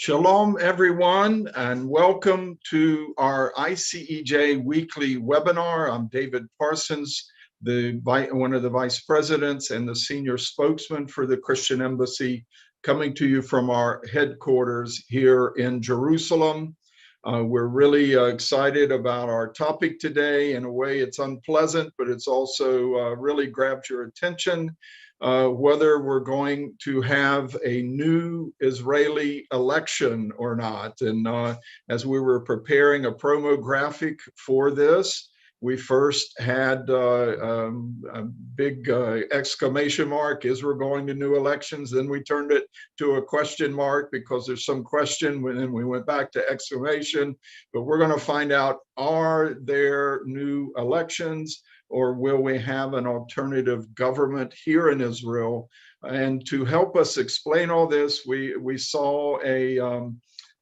Shalom, everyone, and welcome to our ICEJ weekly webinar. I'm David Parsons, one of the vice presidents and the senior spokesman for the Christian Embassy, coming to you from our headquarters here in Jerusalem. We're really excited about our topic today. In a way, it's unpleasant, but it's also really grabbed your attention. Whether we're going to have a new Israeli election or not. And as we were preparing a promo graphic for this, we first had a big exclamation mark, Israel going to new elections? Then we turned it to a question mark because there's some question, and then we went back to exclamation. But we're going to find out, are there new elections? Or will we have an alternative government here in Israel? And to help us explain all this, we saw a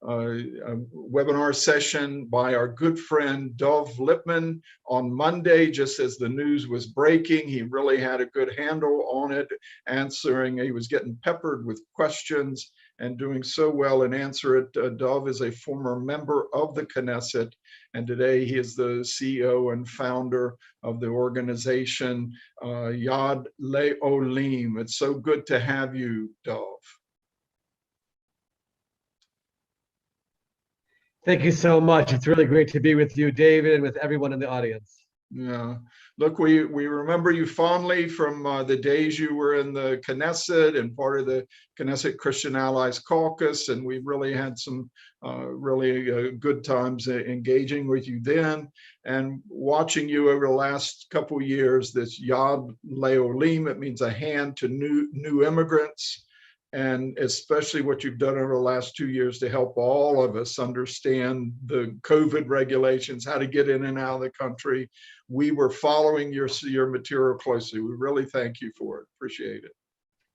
webinar session by our good friend Dov Lipman on Monday, just as the news was breaking. He really had a good handle on it, answering. He was getting peppered with questions and doing so well in answer it. Dov is a former member of the Knesset, and today he is the CEO and founder of the organization Yad L'Olim. It's so good to have you, Dov. Thank you so much. It's really great to be with you, David, and with everyone in the audience. Yeah, look, we remember you fondly from the days you were in the Knesset and part of the Knesset Christian Allies Caucus, and we really had some really good times engaging with you then, and watching you over the last couple of years. This Yad L'Olim, it means a hand to new immigrants. And especially what you've done over the last 2 years to help all of us understand the COVID regulations, how to get in and out of the country. We were following your material closely. We really thank you for it. Appreciate it.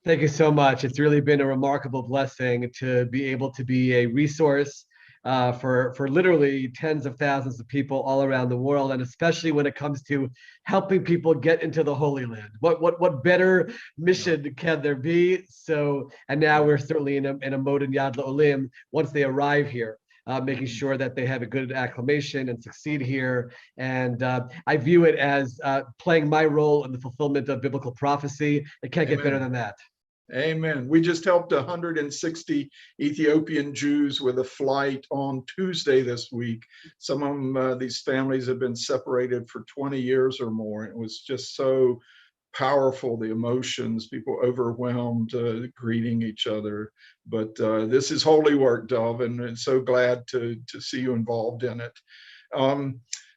Thank you so much. It's really been a remarkable blessing to be able to be a resource for literally tens of thousands of people all around the world, and especially when it comes to helping people get into the Holy Land. What better mission can there be? So, and now we're certainly in a mode in Yad L'Olim once they arrive here, making sure that they have a good acclimation and succeed here. And I view it as playing my role in the fulfillment of biblical prophecy. It can't get better than that. Amen. We just helped 160 Ethiopian Jews with a flight on Tuesday this week. Some of them, these families have been separated for 20 years or more. It was just so powerful, the emotions, people overwhelmed, greeting each other. But this is holy work, Dov, and so glad to see you involved in it.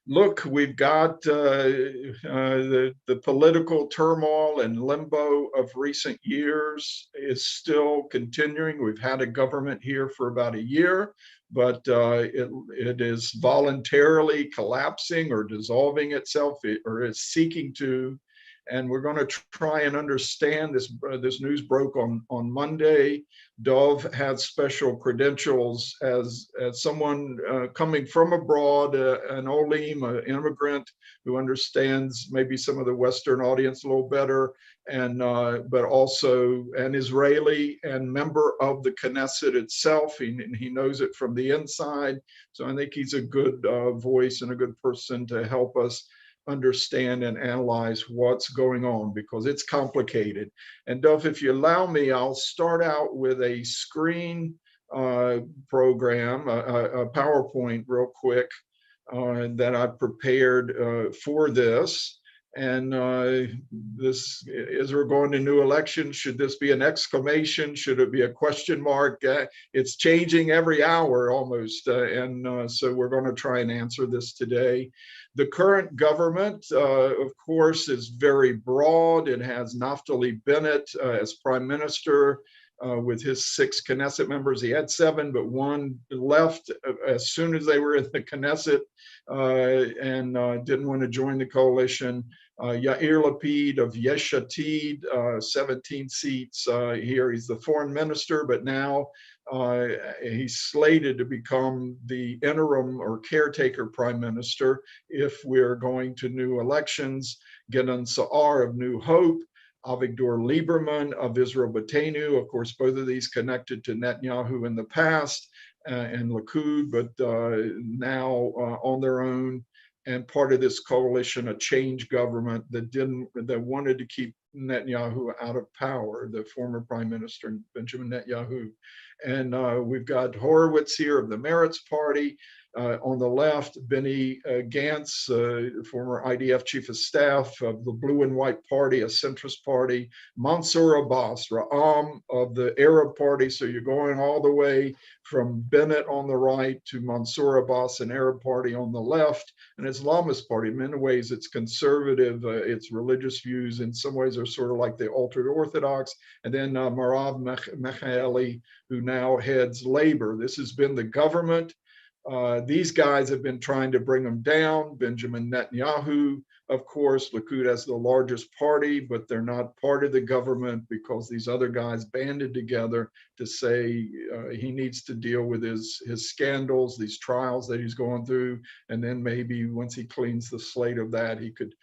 Look, we've got the political turmoil and limbo of recent years is still continuing. We've had a government here for about a year, but it is voluntarily collapsing or dissolving itself, or is seeking to. And we're going to try and understand this. This news broke on Monday. Dov had special credentials as someone coming from abroad, an Olim, an immigrant who understands maybe some of the Western audience a little better, and but also an Israeli and member of the Knesset itself. He knows it from the inside. So I think he's a good voice and a good person to help us understand and analyze what's going on, because it's complicated. And Dov, if you allow me, I'll start out with a screen program, a PowerPoint real quick that I prepared for this. And this, Israel going to new elections, should this be an exclamation? Should it be a question mark? It's changing every hour almost. So we're going to try and answer this today. The current government, of course, is very broad. It has Naftali Bennett as prime minister with his 6 Knesset members. He had 7, but 1 left as soon as they were in the Knesset and didn't want to join the coalition. Yair Lapid of Yesh Atid, 17 seats here. He's the foreign minister, but now he's slated to become the interim or caretaker prime minister if we're going to new elections. Gideon Sa'ar of New Hope, Avigdor Lieberman of Israel Beitenu. Of course, both of these connected to Netanyahu in the past and Likud, but now on their own, and part of this coalition, a change government that wanted to keep Netanyahu out of power, the former Prime Minister Benjamin Netanyahu. And we've got Horowitz here of the Meretz Party. On the left, Benny Gantz, former IDF Chief of Staff of the Blue and White Party, a centrist party. Mansour Abbas, Ra'am of the Arab Party. So you're going all the way from Bennett on the right to Mansour Abbas, an Arab party on the left, an Islamist party. In many ways, it's conservative. Its religious views in some ways are sort of like the ultra Orthodox. And then Marav Michaeli, who now heads Labor. This has been the government. These guys have been trying to bring them down. Benjamin Netanyahu, of course, Likud has the largest party, but they're not part of the government because these other guys banded together to say he needs to deal with his scandals, these trials that he's going through, and then maybe once he cleans the slate of that, he could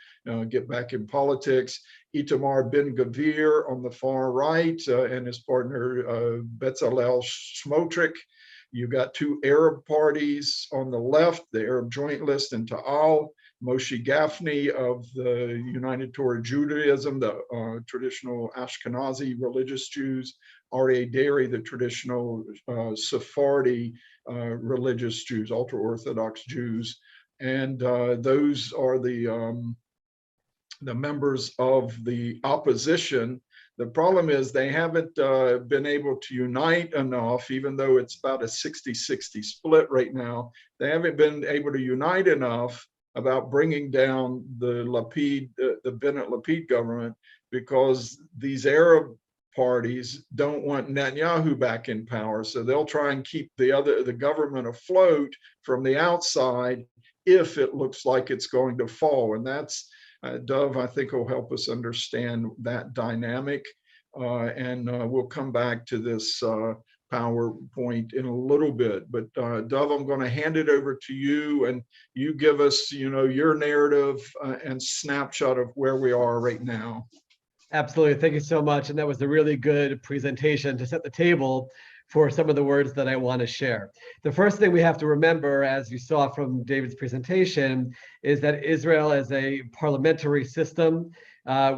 get back in politics. Itamar Ben-Gvir on the far right and his partner Bezalel Smotrich. You've got two Arab parties on the left, the Arab Joint List and Ta'al, Moshe Gafni of the United Torah Judaism, the traditional Ashkenazi religious Jews, Aryeh Deri, the traditional Sephardi religious Jews, ultra-Orthodox Jews. And those are the members of the opposition. The problem is they haven't been able to unite enough, even though it's about a 60-60 split right now. They haven't been able to unite enough about bringing down the Bennett-Lapid government, because these Arab parties don't want Netanyahu back in power. So they'll try and keep the government afloat from the outside if it looks like it's going to fall. And that's Dov, I think, will help us understand that dynamic. And we'll come back to this PowerPoint in a little bit. But Dov, I'm going to hand it over to you, and you give us, your narrative and snapshot of where we are right now. Absolutely. Thank you so much. And that was a really good presentation to set the table for some of the words that I want to share. The first thing we have to remember, as you saw from David's presentation, is that Israel is a parliamentary system.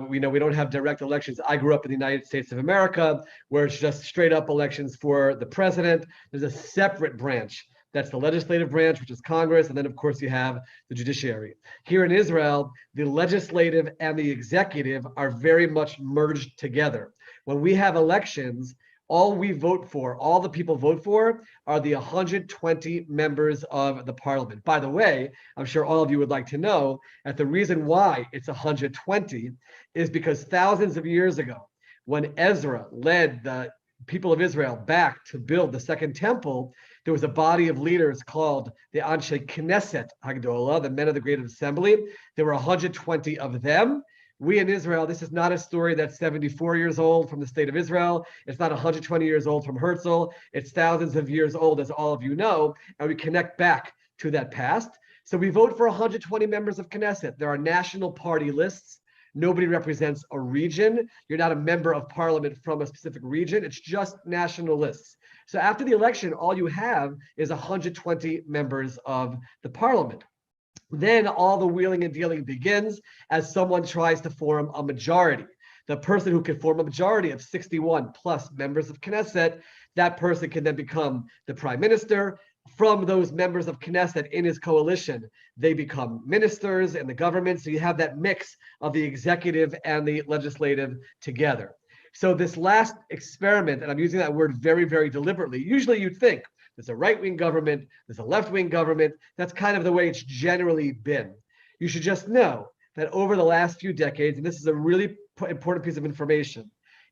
We know we don't have direct elections. I grew up in the United States of America, where it's just straight up elections for the president. There's a separate branch. That's the legislative branch, which is Congress. And then, of course, you have the judiciary. Here in Israel, the legislative and the executive are very much merged together. When we have elections, all we vote for, all the people vote for, are the 120 members of the parliament. By the way, I'm sure all of you would like to know that the reason why it's 120 is because thousands of years ago, when Ezra led the people of Israel back to build the second temple, there was a body of leaders called the Anshe Knesset Hagdolah, the men of the Great Assembly. There were 120 of them. We in Israel, this is not a story that's 74 years old from the state of Israel. It's not 120 years old from Herzl. It's thousands of years old, as all of you know, and we connect back to that past. So we vote for 120 members of Knesset. There are national party lists. Nobody represents a region. You're not a member of parliament from a specific region. It's just national lists. So after the election, all you have is 120 members of the parliament. Then all the wheeling and dealing begins as someone tries to form a majority. The person who can form a majority of 61 plus members of Knesset, that person can then become the prime minister. From those members of Knesset in his coalition, they become ministers in the government. So you have that mix of the executive and the legislative together. So this last experiment, and I'm using that word very, very deliberately, usually you'd think there's a right-wing government, there's a left-wing government. That's kind of the way it's generally been. You should just know that over the last few decades, and this is a really important piece of information,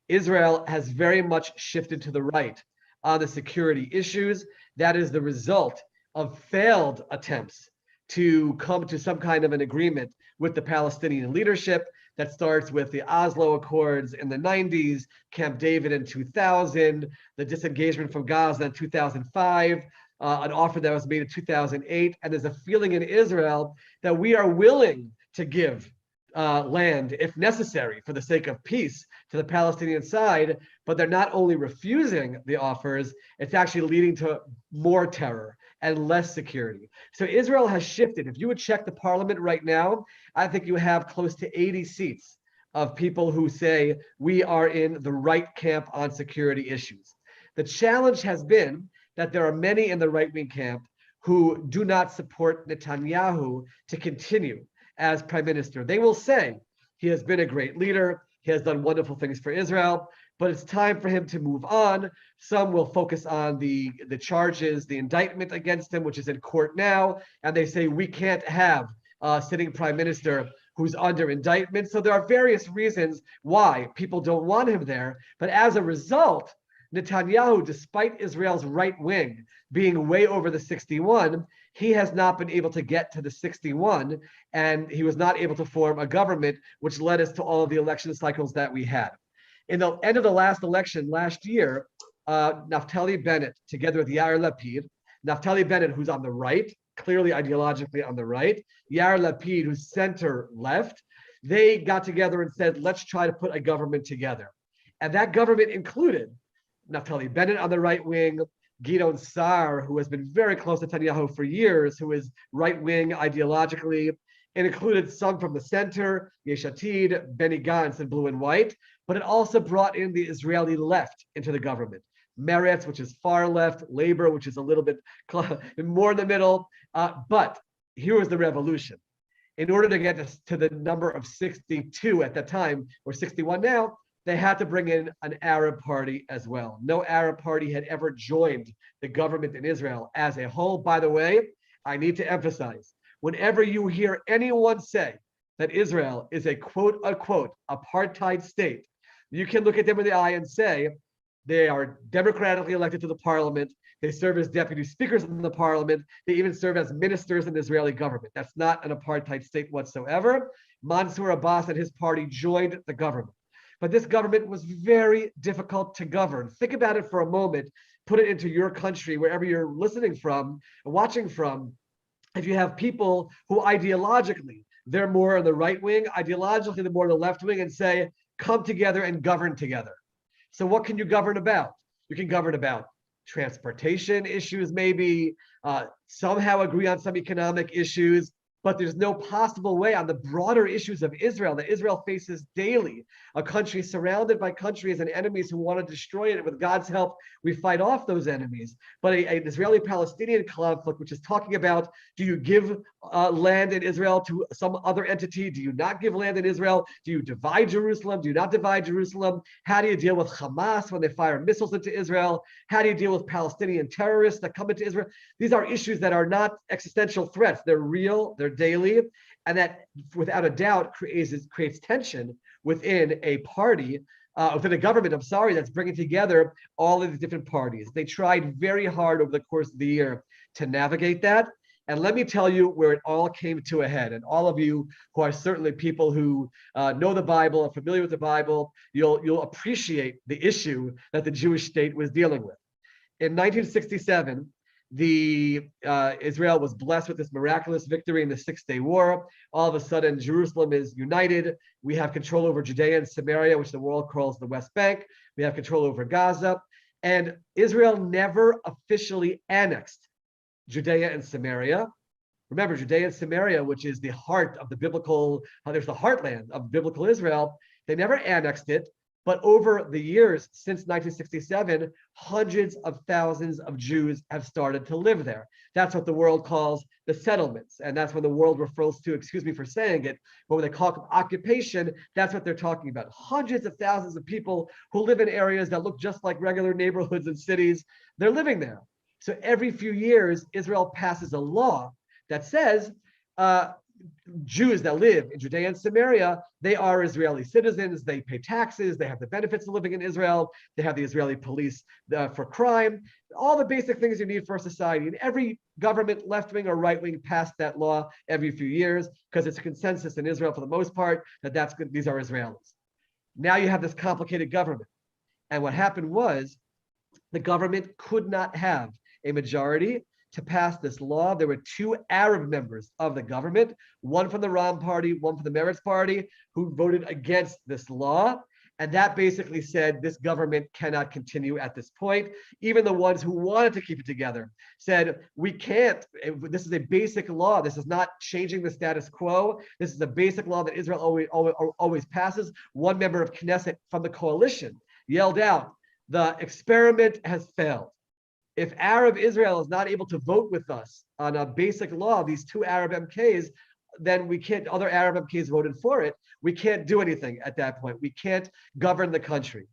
Israel has very much shifted to the right on the security issues. That is the result of failed attempts to come to some kind of an agreement with the Palestinian leadership that starts with the Oslo Accords in the 90s, Camp David in 2000, the disengagement from Gaza in 2005, an offer that was made in 2008. And there's a feeling in Israel that we are willing to give land if necessary for the sake of peace to the Palestinian side, but they're not only refusing the offers, it's actually leading to more terror and less security. So Israel has shifted. If you would check the parliament right now, I think you have close to 80 seats of people who say we are in the right camp on security issues. The challenge has been that there are many in the right-wing camp who do not support Netanyahu to continue as prime minister. They will say he has been a great leader, he has done wonderful things for Israel, but it's time for him to move on. Some will focus on the charges, the indictment against him, which is in court now, and they say we can't have a sitting prime minister who's under indictment. So there are various reasons why people don't want him there, but as a result, Netanyahu, despite Israel's right wing being way over the 61, he has not been able to get to the 61, and he was not able to form a government, which led us to all of the election cycles that we had. In the end of the last election last year, Naftali Bennett, together with Yair Lapid, Naftali Bennett, who's on the right, clearly ideologically on the right, Yair Lapid, who's center left, they got together and said, let's try to put a government together. And that government included Naftali Bennett on the right wing, Gideon Sa'ar, who has been very close to Netanyahu for years, who is right-wing ideologically. It included some from the center, Yesh Atid, Benny Gantz, and Blue and White, but it also brought in the Israeli left into the government. Meretz, which is far left, Labor, which is a little bit more in the middle. But here was the revolution. In order to get to the number of 62 at that time, or 61 now, they had to bring in an Arab party as well. No Arab party had ever joined the government in Israel as a whole. By the way, I need to emphasize, whenever you hear anyone say that Israel is a quote unquote apartheid state, you can look at them in the eye and say they are democratically elected to the parliament. They serve as deputy speakers in the parliament. They even serve as ministers in the Israeli government. That's not an apartheid state whatsoever. Mansour Abbas and his party joined the government. But this government was very difficult to govern. Think about it for a moment. Put it into your country, wherever you're listening from, watching from. If you have people who ideologically, they're more on the right wing, ideologically, they're more on the left wing, and say, come together and govern together. So what can you govern about? You can govern about transportation issues, maybe, somehow agree on some economic issues, but there's no possible way on the broader issues of Israel that Israel faces daily, a country surrounded by countries and enemies who want to destroy it. With God's help, we fight off those enemies. But an Israeli-Palestinian conflict, which is talking about, do you give land in Israel to some other entity? Do you not give land in Israel? Do you divide Jerusalem? Do you not divide Jerusalem? How do you deal with Hamas when they fire missiles into Israel? How do you deal with Palestinian terrorists that come into Israel? These are issues that are not existential threats. They're real, they're daily, and that without a doubt creates tension within a party, within a government, that's bringing together all of the different parties. They tried very hard over the course of the year to navigate that. And let me tell you where it all came to a head. And all of you who are certainly people who know the Bible, are familiar with the Bible, you'll appreciate the issue that the Jewish state was dealing with. In 1967, Israel was blessed with this miraculous victory in the Six-Day War. All of a sudden, Jerusalem is united. We have control over Judea and Samaria, which the world calls the West Bank. We have control over Gaza. And Israel never officially annexed Judea and Samaria. Remember, Judea and Samaria, which is the heart of the biblical, there's the heartland of biblical Israel. They never annexed it. But over the years since 1967, hundreds of thousands of Jews have started to live there. That's what the world calls the settlements. And that's when the world refers to, excuse me for saying it, but when they call occupation, that's what they're talking about. Hundreds of thousands of people who live in areas that look just like regular neighborhoods and cities, they're living there. So every few years, Israel passes a law that says Jews that live in Judea and Samaria, they are Israeli citizens, they pay taxes, they have the benefits of living in Israel, they have the Israeli police for crime, all the basic things you need for a society. And every government, left-wing or right-wing, passed that law every few years because it's a consensus in Israel for the most part that that's good, these are Israelis. Now you have this complicated government. And what happened was the government could not have a majority to pass this law, there were two Arab members of the government, one from the Ram party, one from the Meretz party, who voted against this law. And that basically said this government cannot continue at this point. Even the ones who wanted to keep it together said, we can't. This is a basic law. This is not changing the status quo. This is a basic law that Israel always passes. One member of Knesset from the coalition yelled out, the experiment has failed. If Arab Israel is not able to vote with us on a basic law, these two Arab MKs, then we can't, other Arab MKs voted for it. We can't do anything at that point. We can't govern the country.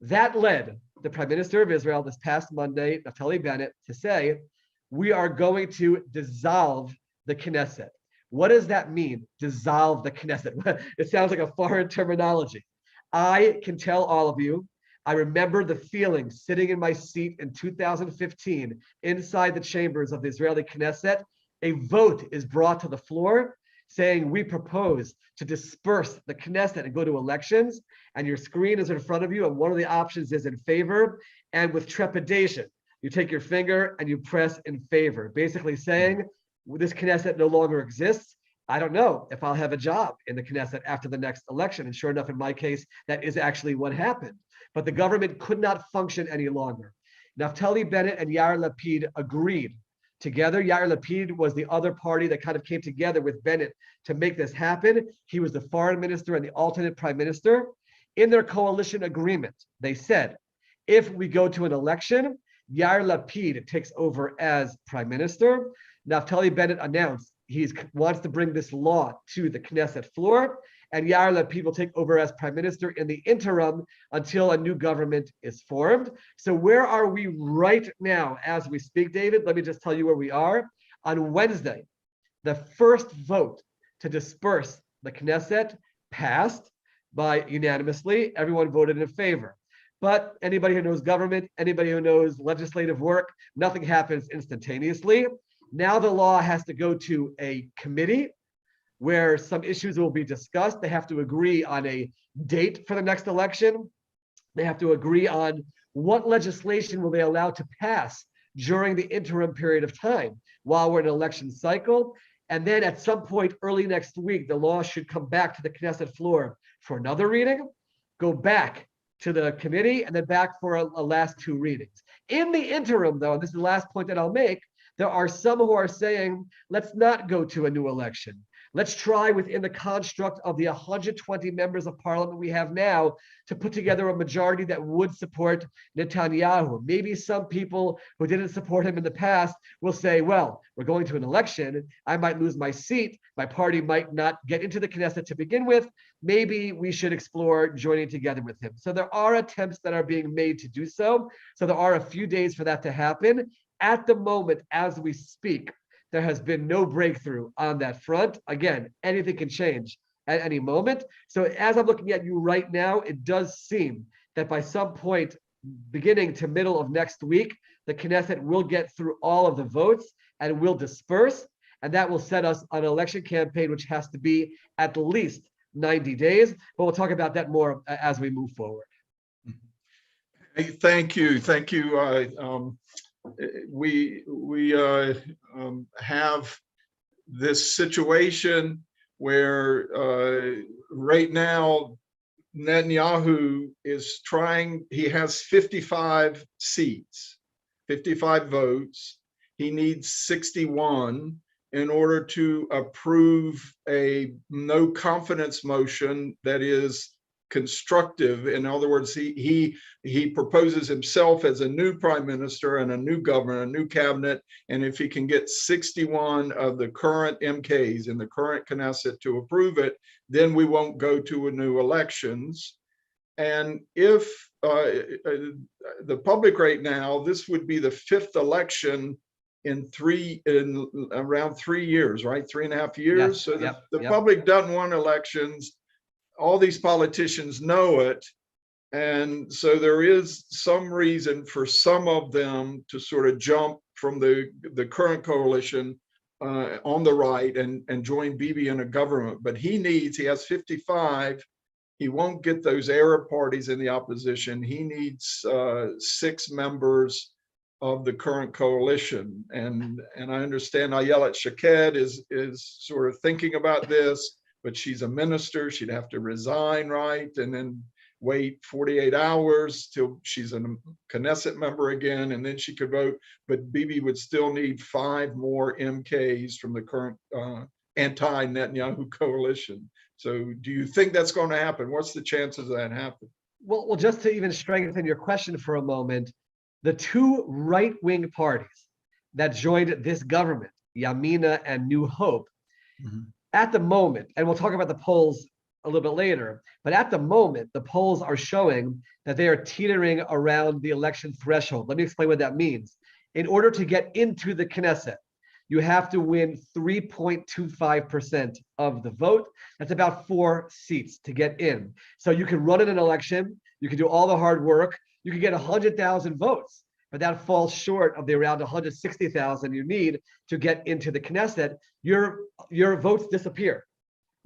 That led the Prime Minister of Israel this past Monday, Naftali Bennett, to say, we are going to dissolve the Knesset. What does that mean, dissolve the Knesset? It sounds like a foreign terminology. I can tell all of you, I remember the feeling sitting in my seat in 2015 inside the chambers of the Israeli Knesset. A vote is brought to the floor saying we propose to disperse the Knesset and go to elections, and your screen is in front of you, and one of the options is in favor, and with trepidation, you take your finger and you press in favor, basically saying this Knesset no longer exists. I don't know if I'll have a job in the Knesset after the next election, and sure enough, in my case, that is actually what happened. But the government could not function any longer. Naftali Bennett and Yair Lapid agreed together. Yair Lapid was the other party that kind of came together with Bennett to make this happen. He was the foreign minister and the alternate prime minister. In their coalition agreement, they said, if we go to an election, Yair Lapid takes over as prime minister. Naftali Bennett announced he wants to bring this law to the Knesset floor, and Yair Lapid will take over as prime minister in the interim until a new government is formed. So where are we right now as we speak, David? Let me just tell you where we are. On Wednesday, the first vote to disperse the Knesset passed by unanimously. Everyone voted in favor. But anybody who knows government, anybody who knows legislative work, nothing happens instantaneously. Now the law has to go to a committee where some issues will be discussed. They have to agree on a date for the next election. They have to agree on what legislation will they allow to pass during the interim period of time while we're in an election cycle. And then at some point early next week, the law should come back to the Knesset floor for another reading, go back to the committee, and then back for a last two readings. In the interim, though, and this is the last point that I'll make, there are some who are saying, let's not go to a new election. Let's try within the construct of the 120 members of parliament we have now to put together a majority that would support Netanyahu. Maybe some people who didn't support him in the past will say, well, we're going to an election. I might lose my seat. My party might not get into the Knesset to begin with. Maybe we should explore joining together with him. So there are attempts that are being made to do so. So there are a few days for that to happen. At the moment, as we speak, there has been no breakthrough on that front. Again, anything can change at any moment. So as I'm looking at you right now, it does seem that by some point, beginning to middle of next week, the Knesset will get through all of the votes and will disperse. And that will set us on an election campaign, which has to be at least 90 days. But we'll talk about that more as we move forward. Thank you. Thank you. We have this situation where right now Netanyahu is trying, he has 55 seats, 55 votes. He needs 61 in order to approve a no confidence motion that is constructive. In other words, he proposes himself as a new prime minister and a new government, a new cabinet, and if he can get 61 of the current MKs in the current Knesset to approve it, then we won't go to a new elections. And if the public right now, this would be the fifth election in around 3 years, right? 3.5 years. Yes, so the public doesn't want elections. All these politicians know it. And so there is some reason for some of them to sort of jump from the current coalition on the right and join Bibi in a government. But he has 55. He won't get those Arab parties in the opposition. He needs 6 members of the current coalition. And I understand Ayelet Shaked is sort of thinking about this, but she's a minister. She'd have to resign, right? And then wait 48 hours till she's a Knesset member again, and then she could vote. But Bibi would still need 5 more MKs from the current anti-Netanyahu coalition. So do you think that's going to happen? What's the chances of that happening? Well, just to even strengthen your question for a moment, the 2 right-wing parties that joined this government, Yamina and New Hope, at the moment, and we'll talk about the polls a little bit later, but at the moment, the polls are showing that they are teetering around the election threshold. Let me explain what that means. In order to get into the Knesset, you have to win 3.25% of the vote. That's about 4 seats to get in. So you can run in an election, you can do all the hard work, you can get 100,000 votes, but that falls short of the around 160,000 you need to get into the Knesset. Your votes disappear.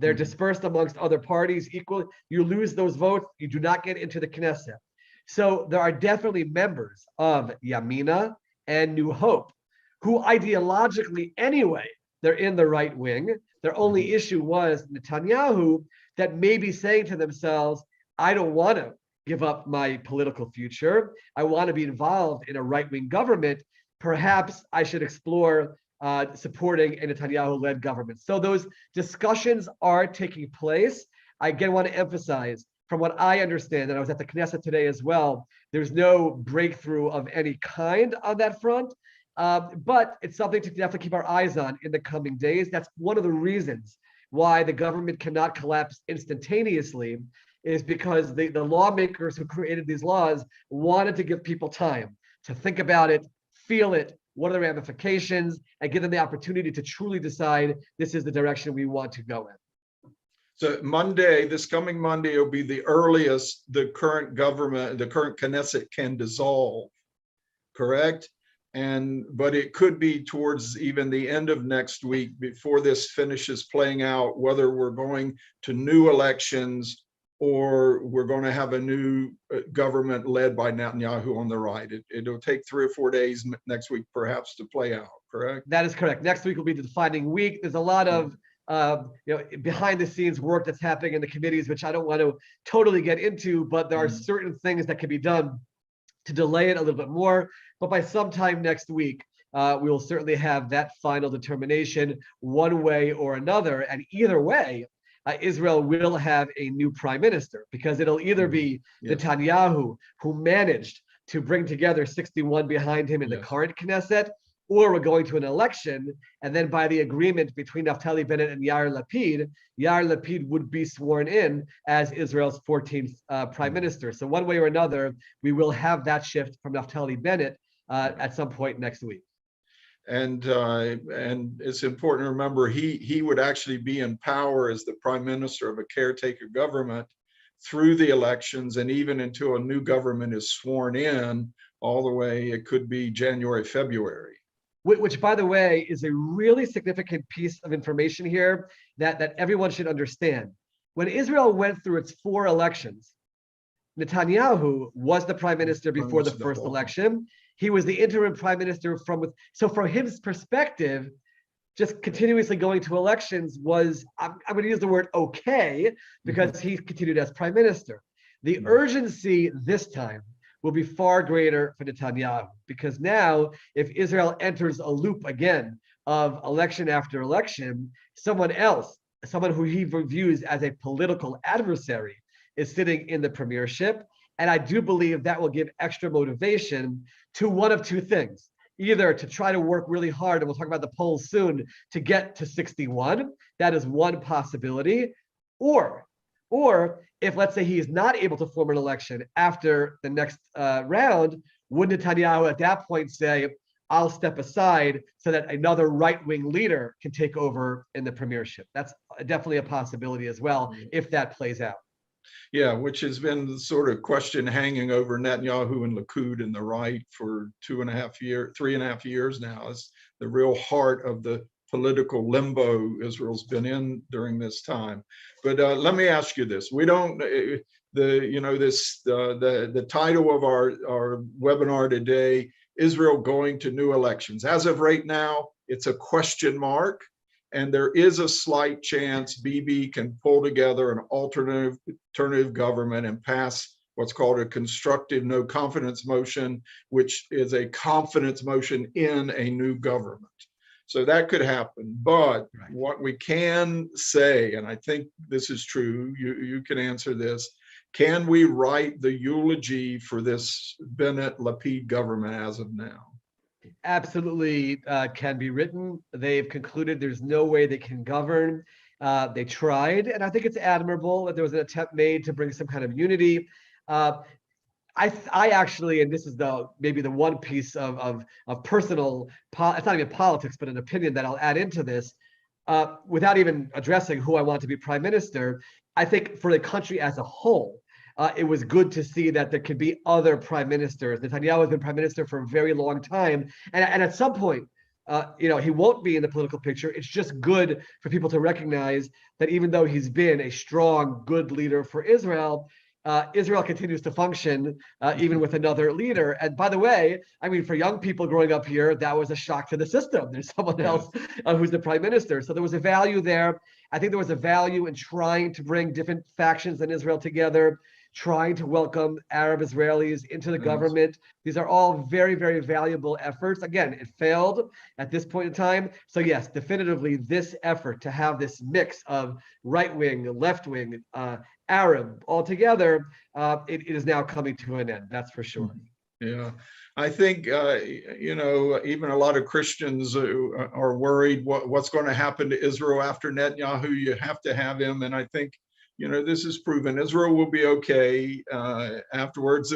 They're dispersed amongst other parties equally. You lose those votes, you do not get into the Knesset. So there are definitely members of Yamina and New Hope who ideologically anyway, they're in the right wing. Their only issue was Netanyahu that may be saying to themselves, I don't want to give up my political future. I want to be involved in a right-wing government. Perhaps I should explore supporting a Netanyahu-led government. So those discussions are taking place. I again want to emphasize, from what I understand, and I was at the Knesset today as well, there's no breakthrough of any kind on that front. But it's something to definitely keep our eyes on in the coming days. That's one of the reasons why the government cannot collapse instantaneously, is because the lawmakers who created these laws wanted to give people time to think about it, feel it, what are the ramifications, and give them the opportunity to truly decide this is the direction we want to go in. So Monday, this coming Monday, will be the earliest the current government, the current Knesset can dissolve, correct? But it could be towards even the end of next week before this finishes playing out, whether we're going to new elections or we're going to have a new government led by Netanyahu on the right. It'll take 3 or 4 days next week, perhaps, to play out, correct? That is correct. Next week will be the defining week. There's a lot of behind the scenes work that's happening in the committees, which I don't want to totally get into, but there are certain things that can be done to delay it a little bit more. But by sometime next week, we will certainly have that final determination one way or another. And either way, Israel will have a new prime minister, because it'll either be Netanyahu, who managed to bring together 61 behind him in the current Knesset, or we're going to an election, and then by the agreement between Naftali Bennett and Yair Lapid would be sworn in as Israel's 14th prime minister. So one way or another, we will have that shift from Naftali Bennett at some point next week. And it's important to remember he would actually be in power as the prime minister of a caretaker government through the elections, and even until a new government is sworn in, all the way, it could be January, February. Which, by the way, is a really significant piece of information here that everyone should understand. When Israel went through its 4 elections, Netanyahu was the prime minister before the first election. He was the interim prime minister so from his perspective, just continuously going to elections was, I'm going to use the word okay, because he continued as prime minister. The urgency this time will be far greater for Netanyahu, because now if Israel enters a loop again of election after election, someone who he views as a political adversary, is sitting in the premiership. And I do believe that will give extra motivation to one of 2 things: either to try to work really hard, and we'll talk about the polls soon, to get to 61. That is one possibility. Or if, let's say, he is not able to form an election after the next round, would Netanyahu at that point say, I'll step aside so that another right-wing leader can take over in the premiership? That's definitely a possibility as well, if that plays out. Yeah, which has been the sort of question hanging over Netanyahu and Likud and the right for 3.5 years now. It's the real heart of the political limbo Israel's been in during this time. But let me ask you this: we don't, the title of our webinar today Israel going to new elections. As of right now, it's a question mark. And there is a slight chance Bibi can pull together an alternative government and pass what's called a constructive no confidence motion, which is a confidence motion in a new government. So that could happen. But what we can say, and I think this is true, you can answer this, can we write the eulogy for this Bennett-Lapid government as of now? Absolutely can be written. They've concluded there's no way they can govern. They tried, and I think it's admirable that there was an attempt made to bring some kind of unity. I actually, and this is maybe the one piece of personal, it's not even politics, but an opinion that I'll add into this, without even addressing who I want to be prime minister. I think for the country as a whole, it was good to see that there could be other prime ministers. Netanyahu has been prime minister for a very long time, and at some point, he won't be in the political picture. It's just good for people to recognize that even though he's been a strong, good leader for Israel, Israel continues to function even with another leader. And by the way, I mean, for young people growing up here, that was a shock to the system. There's someone else who's the prime minister. So there was a value there. I think there was a value in trying to bring different factions in Israel together, trying to welcome Arab Israelis into the government. These are all very, very valuable efforts. Again, it failed at this point in time. So yes, definitively this effort to have this mix of right-wing, left-wing, Arab altogether, it is now coming to an end, that's for sure. Yeah, I think, even a lot of Christians are worried what's going to happen to Israel after Netanyahu. You have to have him. And I think, this is proven. Israel will be okay afterwards,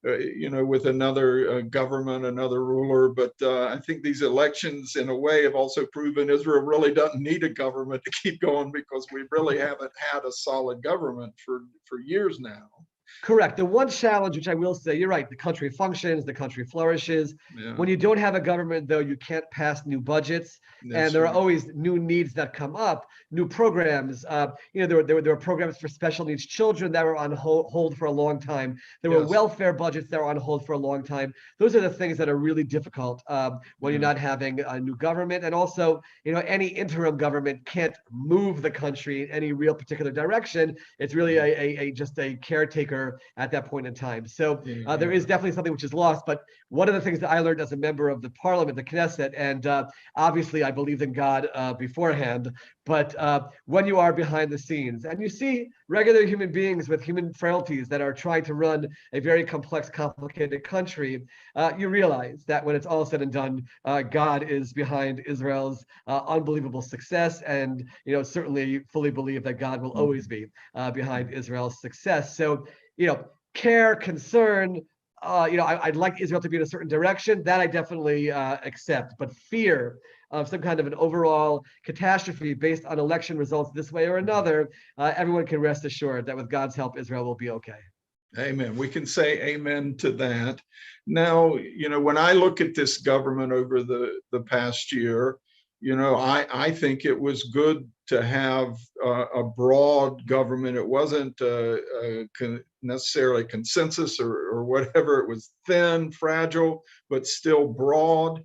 with another government, another ruler. But I think these elections, in a way, have also proven Israel really doesn't need a government to keep going, because we really haven't had a solid government for years now. Correct. The one challenge, which I will say, you're right, the country functions, the country flourishes. Yeah. When you don't have a government, though, you can't pass new budgets. And there are always new needs that come up, new programs. There were programs for special needs children that were on hold for a long time. There were welfare budgets that were on hold for a long time. Those are the things that are really difficult when you're not having a new government. And also, any interim government can't move the country in any real particular direction. It's really just a caretaker at that point in time. So there is definitely something which is lost. But one of the things that I learned as a member of the parliament, the Knesset, and obviously I believed in God beforehand, but when you are behind the scenes and you see regular human beings with human frailties that are trying to run a very complex, complicated country, you realize that when it's all said and done, God is behind Israel's unbelievable success, and certainly fully believe that God will always be behind Israel's success. So care, concern, I'd like Israel to be in a certain direction, that I definitely accept. But fear of some kind of an overall catastrophe based on election results this way or another, everyone can rest assured that with God's help, Israel will be okay. Amen. We can say amen to that. Now, when I look at this government over the past year, I think it was good to have a broad government. It wasn't necessarily consensus or whatever. It was thin, fragile, but still broad.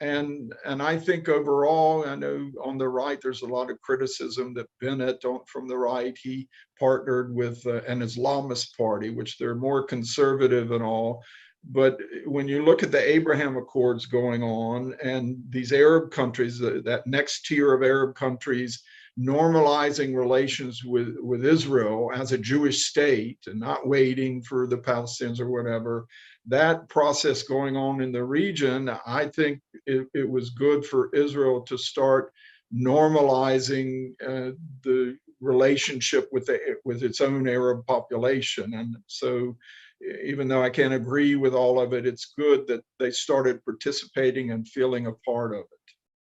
And I think overall, I know on the right, there's a lot of criticism that Bennett, from the right, he partnered with an Islamist party, which they're more conservative and all. But when you look at the Abraham Accords going on and these Arab countries, that next tier of Arab countries normalizing relations with Israel as a Jewish state and not waiting for the Palestinians or whatever, that process going on in the region, I think it was good for Israel to start normalizing the relationship with its own Arab population. And so even though I can't agree with all of it, it's good that they started participating and feeling a part of it.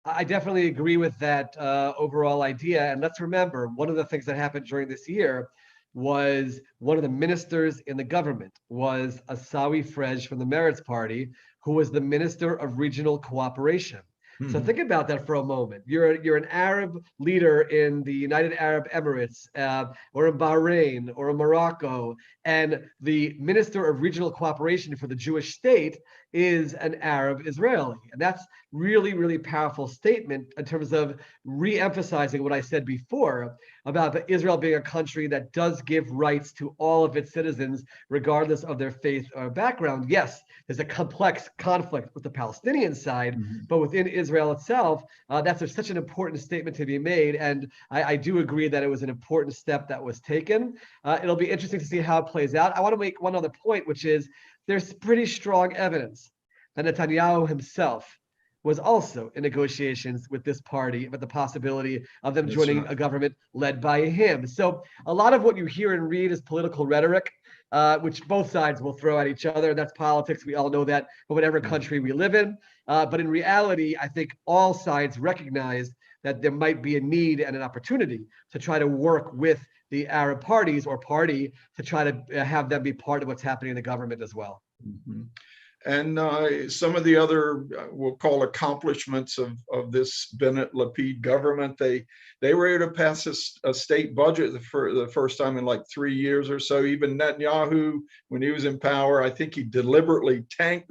I definitely agree with that overall idea. And let's remember, one of the things that happened during this year was one of the ministers in the government was Asawi Frej from the Meretz Party, who was the Minister of Regional Cooperation. So think about that for a moment. You're an Arab leader in the United Arab Emirates, or in Bahrain, or in Morocco, and the Minister of Regional Cooperation for the Jewish state is an Arab Israeli. And that's really, really powerful statement in terms of re-emphasizing what I said before about Israel being a country that does give rights to all of its citizens, regardless of their faith or background. Yes, there's a complex conflict with the Palestinian side, but within Israel itself, that's such an important statement to be made. And I do agree that it was an important step that was taken. It'll be interesting to see how it plays out. I want to make one other point, which is there's pretty strong evidence that Netanyahu himself was also in negotiations with this party about the possibility of them joining a government led by him. So a lot of what you hear and read is political rhetoric, which both sides will throw at each other. That's politics. We all know that from whatever country we live in. But in reality, I think all sides recognize that there might be a need and an opportunity to try to work with the Arab parties or party to try to have them be part of what's happening in the government as well. And some of the other, we'll call accomplishments of this Bennett-Lapid government, they were able to pass a state budget for the first time in like 3 years or so. Even Netanyahu, when he was in power, I think he deliberately tanked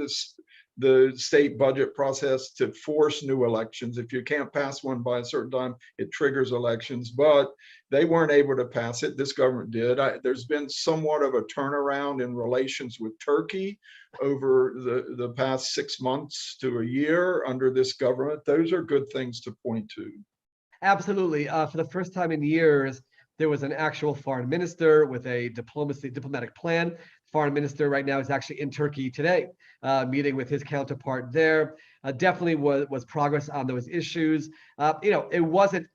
the state budget process to force new elections. If you can't pass one by a certain time, it triggers elections. But they weren't able to pass it. This government did. There's been somewhat of a turnaround in relations with Turkey over the past 6 months to a year under this government. Those are good things to point to. Absolutely. For the first time in years, there was an actual foreign minister with a diplomatic plan. Foreign minister right now is actually in Turkey today, meeting with his counterpart there. Definitely was progress on those issues. It wasn't.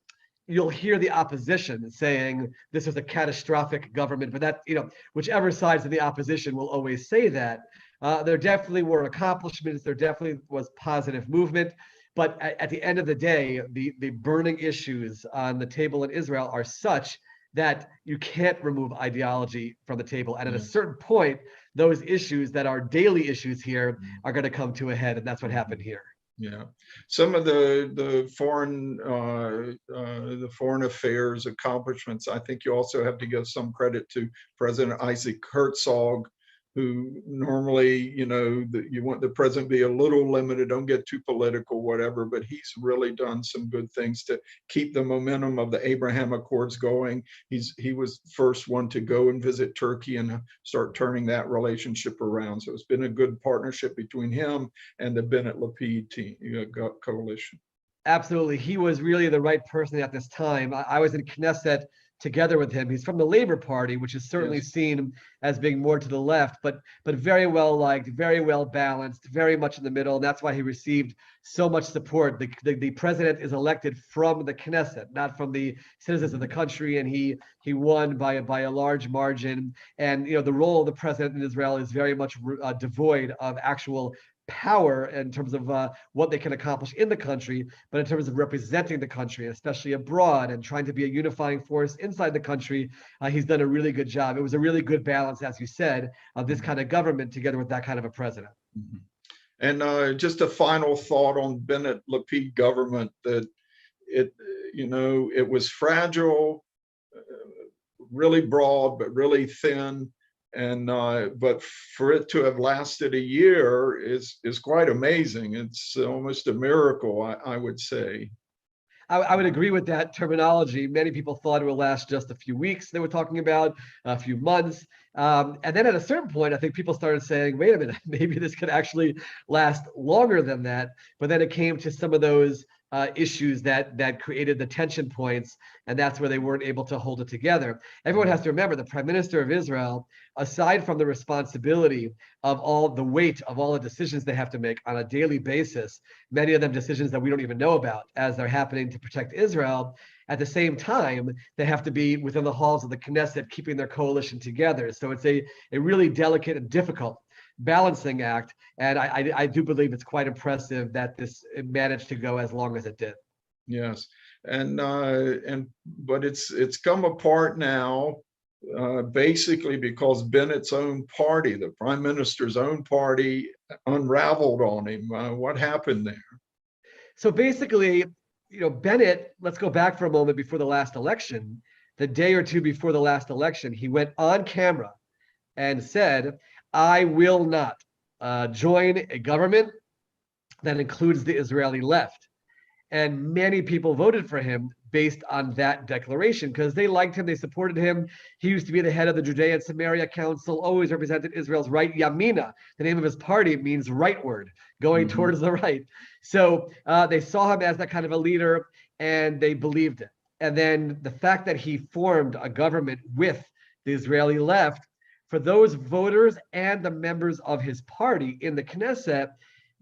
You'll hear the opposition saying this was a catastrophic government, but that, whichever sides of the opposition will always say that. There definitely were accomplishments. There definitely was positive movement. But at the end of the day, the burning issues on the table in Israel are such that you can't remove ideology from the table. And at a certain point, those issues that are daily issues here are going to come to a head. And that's what happened here. Yeah, some of the foreign affairs accomplishments, I think you also have to give some credit to President Isaac Herzog, who normally, you want the president to be a little limited, don't get too political, whatever, but he's really done some good things to keep the momentum of the Abraham Accords going. He was the first one to go and visit Turkey and start turning that relationship around. So it's been a good partnership between him and the Bennett-Lapid team, coalition. Absolutely. He was really the right person at this time. I was in Knesset together with him. He's from the Labor Party, which is certainly seen as being more to the left, but very well liked, very well balanced, very much in the middle. And that's why he received so much support. The president is elected from the Knesset, not from the citizens of the country, and he won by a large margin. And the role of the president in Israel is very much devoid of actual power in terms of what they can accomplish in the country, but in terms of representing the country, especially abroad, and trying to be a unifying force inside the country, he's done a really good job. It was a really good balance, as you said, of this kind of government together with that kind of a president. And just a final thought on Bennett-Lapid government, that it was fragile, really broad, but really thin. And but for it to have lasted a year is quite amazing. It's almost a miracle, I would say. I would agree with that terminology. Many people thought it would last just a few weeks. They were talking about a few months. And then at a certain point, I think people started saying, wait a minute, maybe this could actually last longer than that. But then it came to some of those issues that created the tension points, and that's where they weren't able to hold it together. Everyone has to remember the Prime Minister of Israel, aside from the responsibility of all the weight of all the decisions they have to make on a daily basis, many of them decisions that we don't even know about as they're happening to protect Israel, at the same time, they have to be within the halls of the Knesset, keeping their coalition together. So it's a really delicate and difficult balancing act, and I do believe it's quite impressive that it managed to go as long as it did. Yes, but it's come apart now, basically because Bennett's own party, the prime minister's own party, unraveled on him. What happened there? So basically, Bennett, let's go back for a moment before the last election. The day or two before the last election, he went on camera and said, I will not join a government that includes the Israeli left. And many people voted for him based on that declaration because they liked him, they supported him. He used to be the head of the Judea and Samaria Council, always represented Israel's right. Yamina, the name of his party, means rightward, going towards the right. So they saw him as that kind of a leader, and they believed it. And then the fact that he formed a government with the Israeli left, for those voters and the members of his party in the Knesset,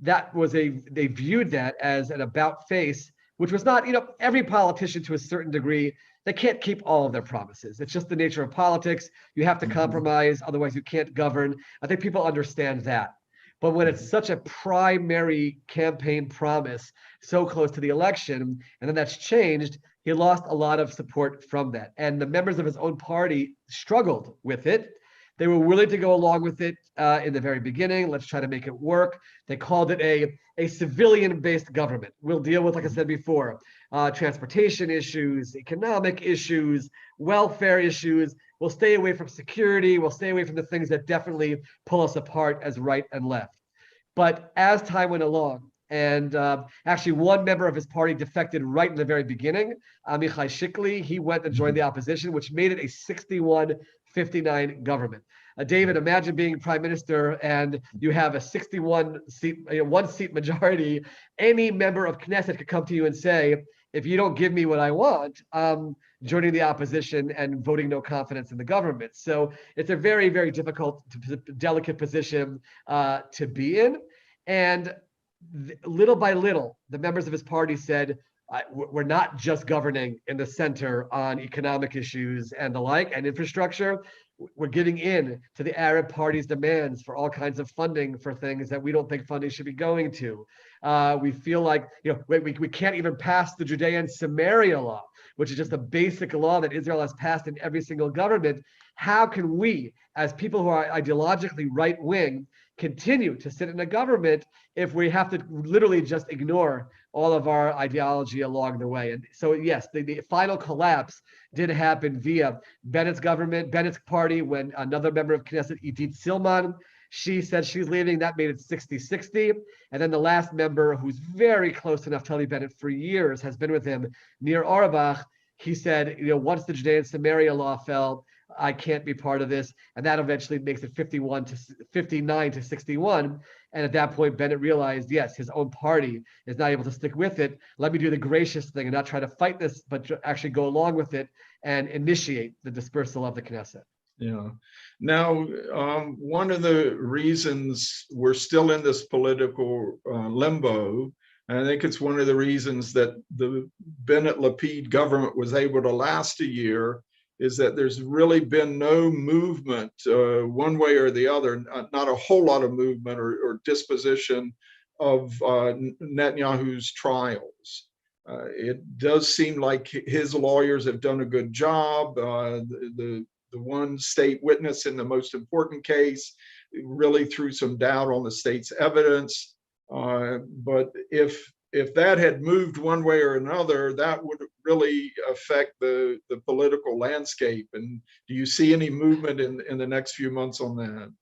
they viewed that as an about face, which was not, every politician to a certain degree, they can't keep all of their promises. It's just the nature of politics. You have to compromise, otherwise you can't govern. I think people understand that. But when it's such a primary campaign promise so close to the election, and then that's changed, he lost a lot of support from that. And the members of his own party struggled with it. They were willing to go along with it in the very beginning. Let's try to make it work. They called it a civilian-based government. We'll deal with, like I said before, transportation issues, economic issues, welfare issues. We'll stay away from security. We'll stay away from the things that definitely pull us apart as right and left. But as time went along, and actually one member of his party defected right in the very beginning, Amichai Shikli, he went and joined the opposition, which made it a 61-59 government. David, imagine being prime minister and you have a 61 seat, one seat majority. Any member of Knesset could come to you and say, if you don't give me what I want, joining the opposition and voting no confidence in the government. So it's a very, very difficult, delicate position to be in. And little by little, the members of his party said, we're not just governing in the center on economic issues and the like and infrastructure. We're giving in to the Arab party's demands for all kinds of funding for things that we don't think funding should be going to. We feel like we can't even pass the Judea and Samaria law, which is just a basic law that Israel has passed in every single government. How can we, as people who are ideologically right-wing, continue to sit in a government if we have to literally just ignore all of our ideology along the way? And so, yes, the final collapse did happen via Bennett's government, Bennett's party, when another member of Knesset, Idit Silman, she said she's leaving. That made it 60-60. And then the last member, who's very close to Naftali Bennett for years, has been with him, Nir Orbach, he said, once the Judea and Samaria law fell, I can't be part of this. And that eventually makes it 59-61. And at that point, Bennett realized, yes, his own party is not able to stick with it. Let me do the gracious thing and not try to fight this, but actually go along with it and initiate the dispersal of the Knesset. Yeah. Now, one of the reasons we're still in this political limbo, and I think it's one of the reasons that the Bennett-Lapid government was able to last a year, is that there's really been no movement one way or the other, not a whole lot of movement or disposition of Netanyahu's trials. It does seem like his lawyers have done a good job. The one state witness in the most important case really threw some doubt on the state's evidence. But if that had moved one way or another, that would really affect the political landscape. And do you see any movement in the next few months on that?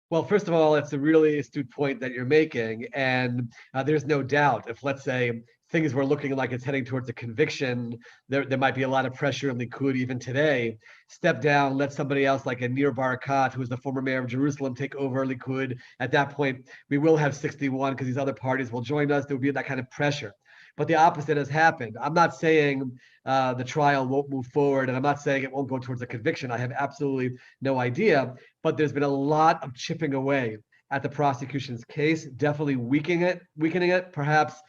Well, first of all, it's a really astute point that you're making. And there's no doubt, if, let's say, things were looking like it's heading towards a conviction, there might be a lot of pressure in Likud even today. Step down, let somebody else like a Nir Barakat, who's the former mayor of Jerusalem, take over Likud. At that point, we will have 61 because these other parties will join us. There will be that kind of pressure. But the opposite has happened. I'm not saying the trial won't move forward, and I'm not saying it won't go towards a conviction. I have absolutely no idea. But there's been a lot of chipping away at the prosecution's case, definitely weakening it, perhaps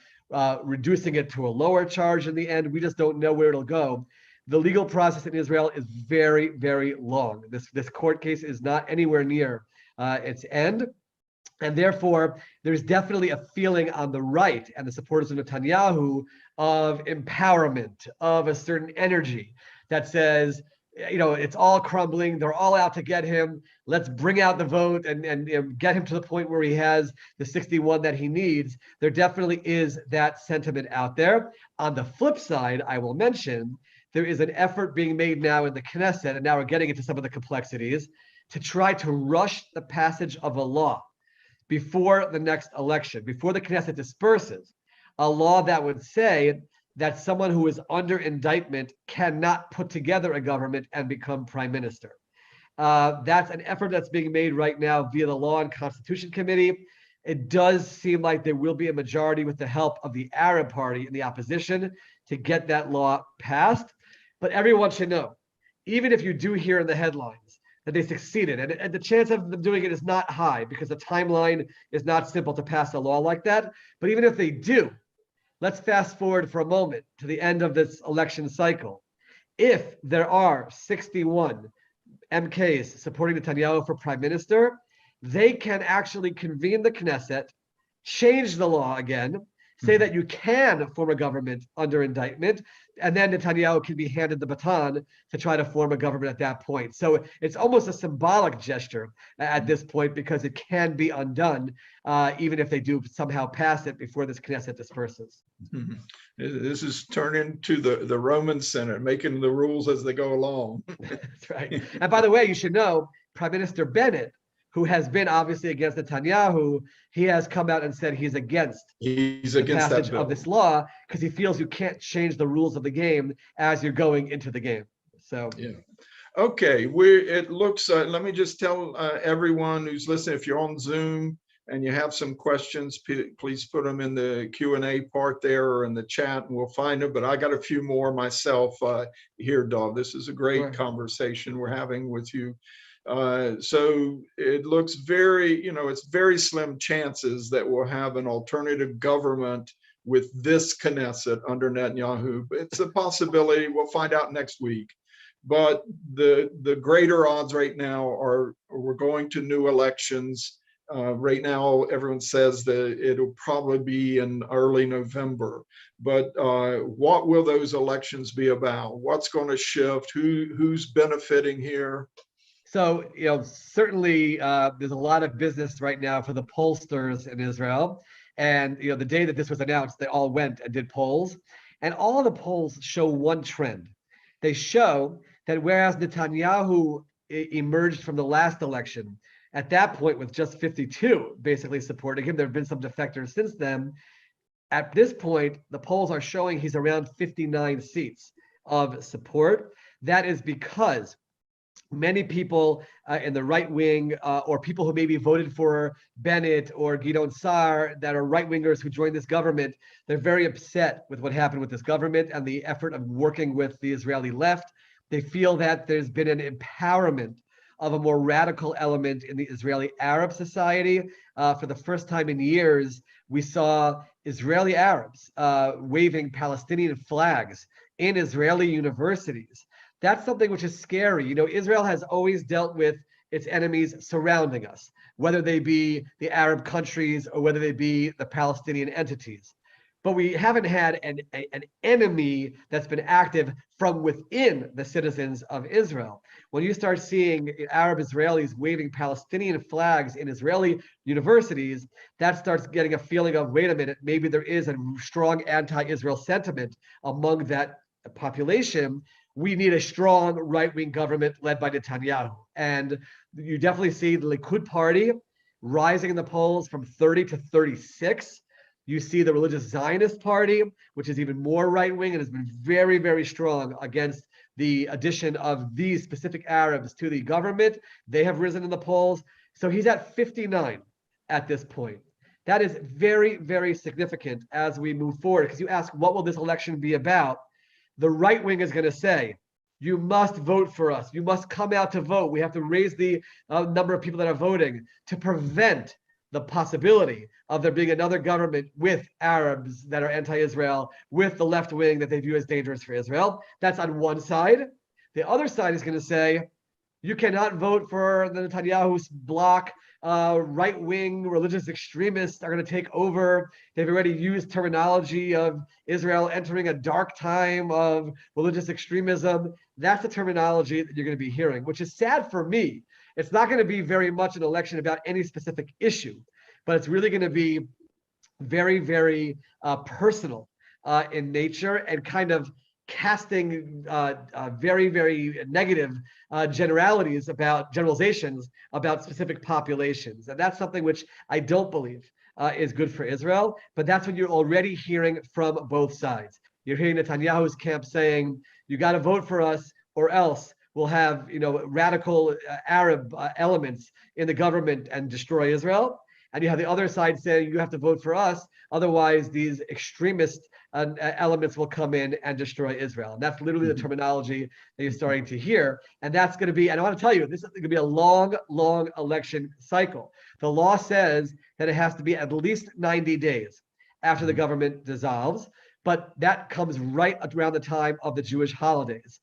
reducing it to a lower charge in the end. We just don't know where it'll go. The legal process in Israel is very, very long. This court case is not anywhere near its end. And therefore, there's definitely a feeling on the right and the supporters of Netanyahu of empowerment, of a certain energy that says, it's all crumbling. They're all out to get him. Let's bring out the vote and get him to the point where he has the 61 that he needs. There definitely is that sentiment out there. On the flip side, I will mention there is an effort being made now in the Knesset, and now we're getting into some of the complexities, to try to rush the passage of a law before the next election, before the Knesset disperses, a law that would say that someone who is under indictment cannot put together a government and become prime minister. That's an effort that's being made right now via the Law and Constitution Committee. It does seem like there will be a majority with the help of the Arab Party in the opposition to get that law passed. But everyone should know, even if you do hear in the headlines that they succeeded, and the chance of them doing it is not high because the timeline is not simple to pass a law like that. But even if they do, let's fast forward for a moment to the end of this election cycle. If there are 61 MKs supporting Netanyahu for prime minister, they can actually convene the Knesset, change the law again, say that you can form a government under indictment, and then Netanyahu can be handed the baton to try to form a government at that point. So it's almost a symbolic gesture at this point because it can be undone, even if they do somehow pass it before this Knesset disperses. This is turning to the Roman Senate, making the rules as they go along. That's right. And by the way, you should know, Prime Minister Bennett, who has been obviously against Netanyahu, he has come out and said he's against the passage of this law because he feels you can't change the rules of the game as you're going into the game. So yeah. Okay, it looks. Let me just tell everyone who's listening, if you're on Zoom and you have some questions, please put them in the Q&A part there or in the chat, and we'll find them. But I got a few more myself here, Dov. This is a great conversation we're having with you. So it looks very, it's very slim chances that we'll have an alternative government with this Knesset under Netanyahu. It's a possibility. We'll find out next week. But the greater odds right now are we're going to new elections. Right now, everyone says that it'll probably be in early November. But what will those elections be about? What's going to shift? Who's benefiting here? So, certainly there's a lot of business right now for the pollsters in Israel. And, the day that this was announced, they all went and did polls. And all of the polls show one trend. They show that whereas Netanyahu emerged from the last election, at that point with just 52 basically supporting him, there have been some defectors since then. At this point, the polls are showing he's around 59 seats of support. That is because many people in the right wing or people who maybe voted for Bennett or Gideon Sa'ar that are right-wingers who joined this government, they're very upset with what happened with this government and the effort of working with the Israeli left. They feel that there's been an empowerment of a more radical element in the Israeli Arab society. For the first time in years, we saw Israeli Arabs waving Palestinian flags in Israeli universities. That's something which is scary. Israel has always dealt with its enemies surrounding us, whether they be the Arab countries or whether they be the Palestinian entities. But we haven't had an enemy that's been active from within the citizens of Israel. When you start seeing Arab Israelis waving Palestinian flags in Israeli universities, that starts getting a feeling of, wait a minute, maybe there is a strong anti-Israel sentiment among that population. We need a strong right-wing government led by Netanyahu. And you definitely see the Likud party rising in the polls from 30 to 36. You see the religious Zionist party, which is even more right-wing and has been very, very strong against the addition of these specific Arabs to the government. They have risen in the polls. So he's at 59 at this point. That is very, very significant as we move forward, because you ask, what will this election be about? The right wing is going to say, you must vote for us. You must come out to vote. We have to raise the number of people that are voting to prevent the possibility of there being another government with Arabs that are anti-Israel, with the left wing that they view as dangerous for Israel. That's on one side. The other side is going to say, You cannot vote for the Netanyahu's bloc. Right-wing religious extremists are going to take over. They've already used terminology of Israel entering a dark time of religious extremism. That's the terminology that you're going to be hearing, which is sad for me. It's not going to be very much an election about any specific issue, but it's really going to be very, very personal in nature and kind of casting very, very negative generalizations about specific populations. And that's something which I don't believe is good for Israel, but that's what you're already hearing from both sides. You're hearing Netanyahu's camp saying, you got to vote for us or else we'll have, radical Arab elements in the government and destroy Israel. And you have the other side saying you have to vote for us, otherwise these extremist elements will come in and destroy Israel. And that's literally the terminology that you're starting to hear. And that's going to be, and I want to tell you, this is going to be a long, long election cycle. The law says that it has to be at least 90 days after the government dissolves. But that comes right around the time of the Jewish holidays.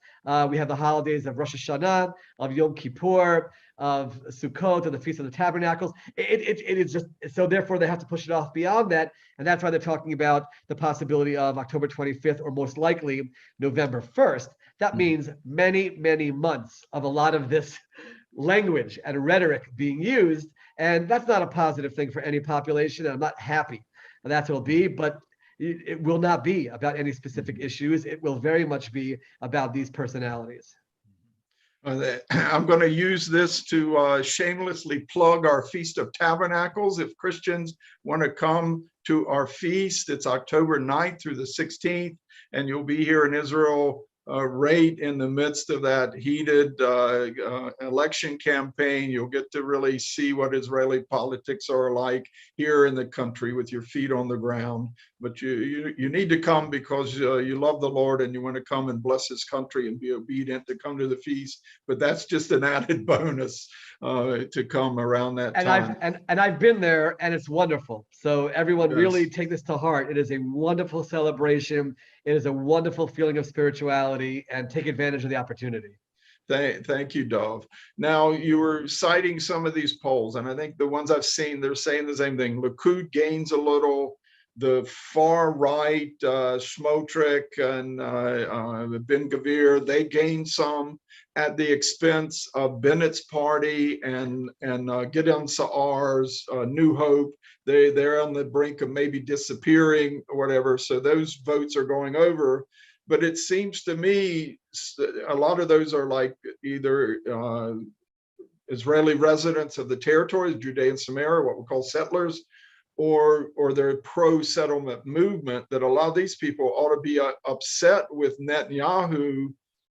We have the holidays of Rosh Hashanah, of Yom Kippur, of Sukkot, of the Feast of the Tabernacles. It is just, so therefore they have to push it off beyond that. And that's why they're talking about the possibility of October 25th, or most likely November 1st. That means many, many months of a lot of this language and rhetoric being used. And that's not a positive thing for any population. And I'm not happy that that's what it'll be, but it will not be about any specific issues. It will very much be about these personalities. I'm going to use this to shamelessly plug our Feast of Tabernacles. If Christians want to come to our feast, it's October 9th through the 16th, and you'll be here in Israel right in the midst of that heated election campaign. You'll get to really see what Israeli politics are like here in the country with your feet on the ground. But you need to come because you love the Lord and you want to come and bless his country and be obedient to come to the feast. But that's just an added bonus to come around that time. I've been there, and it's wonderful. So everyone really take this to heart. It is a wonderful celebration. It is a wonderful feeling of spirituality, and take advantage of the opportunity. Thank you, Dov. Now, you were citing some of these polls, and I think the ones I've seen, they're saying the same thing. Likud gains a little. The far right, Smotrich and Ben Gvir, they gain some at the expense of Bennett's party and Gideon Sa'ar's New Hope. They're on the brink of maybe disappearing or whatever. So those votes are going over. But it seems to me a lot of those are like either Israeli residents of the territories, Judea and Samaria, what we call settlers, or they're pro-settlement movement, that a lot of these people ought to be upset with Netanyahu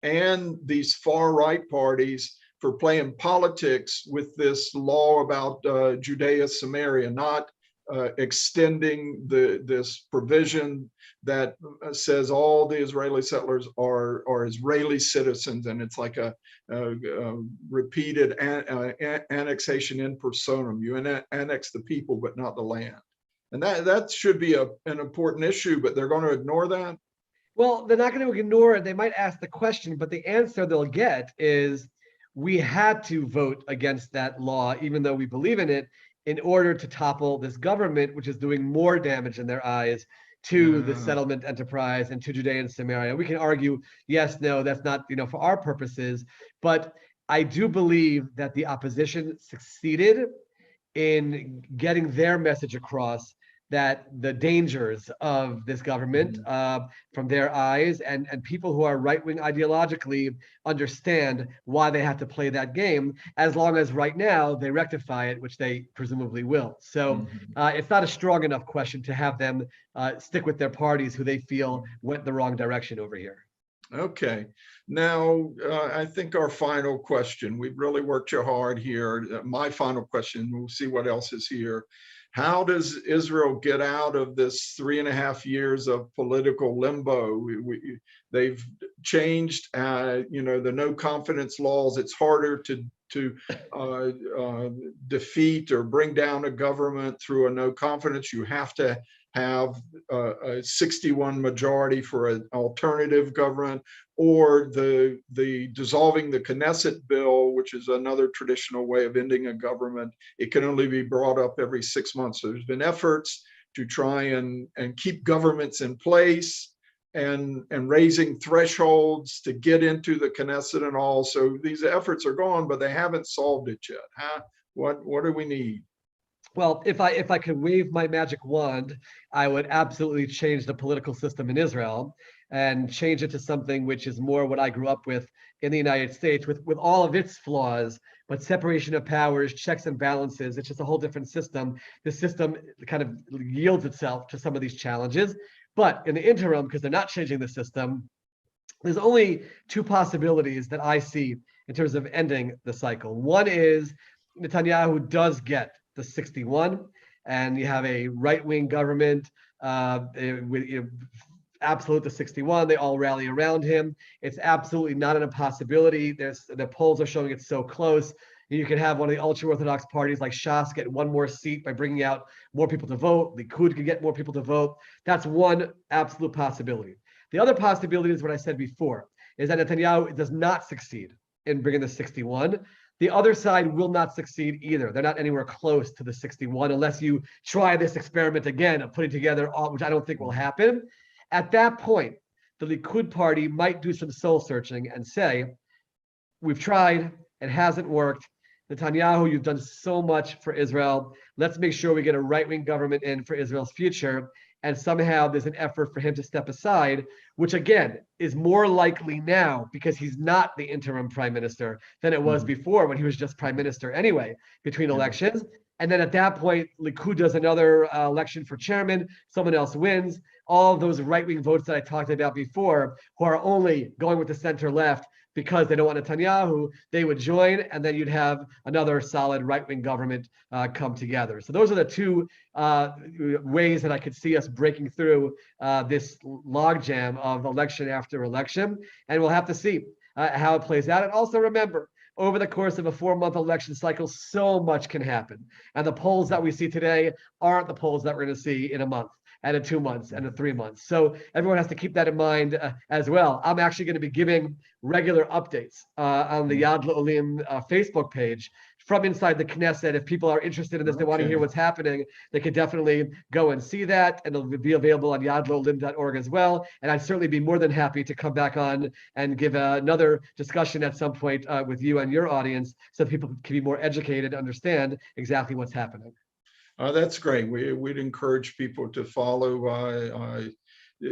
and these far-right parties for playing politics with this law about Judea, Samaria, not extending this provision that says all the Israeli settlers are Israeli citizens, and it's like a repeated annexation in personam. You annex the people, but not the land. And that should be an important issue, but they're going to ignore that? Well, they're not going to ignore it. They might ask the question, but the answer they'll get is, we had to vote against that law, even though we believe in it, in order to topple this government, which is doing more damage in their eyes to the settlement enterprise and to Judea and Samaria. We can argue, yes, no, that's not, for our purposes, but I do believe that the opposition succeeded in getting their message across, that the dangers of this government from their eyes, and people who are right-wing ideologically understand why they have to play that game, as long as right now they rectify it, which they presumably will. So it's not a strong enough question to have them stick with their parties who they feel went the wrong direction over here. Okay. Now, I think our final question, we've really worked you hard here. My final question, we'll see what else is here. How does Israel get out of this 3.5 years of political limbo? They've changed, the no confidence laws. It's harder to defeat or bring down a government through a no confidence. You have to have a 61 majority for an alternative government, or the dissolving the Knesset bill, which is another traditional way of ending a government. It can only be brought up every 6 months. So there's been efforts to try and keep governments in place, and raising thresholds to get into the Knesset and all. So these efforts are going, but they haven't solved it yet. What do we need? Well, if I could wave my magic wand, I would absolutely change the political system in Israel and change it to something which is more what I grew up with in the United States, with all of its flaws, but separation of powers, checks and balances. It's just a whole different system. The system kind of yields itself to some of these challenges. But in the interim, because they're not changing the system, there's only two possibilities that I see in terms of ending the cycle. One is Netanyahu does get the 61, and you have a right-wing government with absolute the 61. They all rally around him. It's absolutely not an impossibility. The polls are showing it's so close. You could have one of the ultra-Orthodox parties like Shas get one more seat by bringing out more people to vote. Likud could get more people to vote. That's one absolute possibility. The other possibility is what I said before, is that Netanyahu does not succeed in bringing the 61. The other side will not succeed either. They're not anywhere close to the 61 unless you try this experiment again of putting together all, which I don't think will happen. At that point, the Likud party might do some soul searching and say, we've tried, it hasn't worked. Netanyahu, you've done so much for Israel. Let's make sure we get a right-wing government in for Israel's future. And somehow there's an effort for him to step aside, which again is more likely now because he's not the interim prime minister than it was before when he was just prime minister anyway, between elections. And then at that point, Likud does another election for chairman, someone else wins. All of those right-wing votes that I talked about before, who are only going with the center left because they don't want Netanyahu, they would join, and then you'd have another solid right-wing government come together. So those are the two ways that I could see us breaking through this logjam of election after election. And we'll have to see how it plays out. And also remember, over the course of a 4-month election cycle, so much can happen. And the polls that we see today aren't the polls that we're going to see in a month, and in 2 months, and in 3 months. So everyone has to keep that in mind as well. I'm actually going to be giving regular updates on the Yad L'Olim Facebook page from inside the Knesset. If people are interested in this, they want to hear what's happening, they can definitely go and see that, and it'll be available on yadlolim.org as well. And I'd certainly be more than happy to come back on and give another discussion at some point with you and your audience so people can be more educated, understand exactly what's happening. That's great. We'd encourage people to follow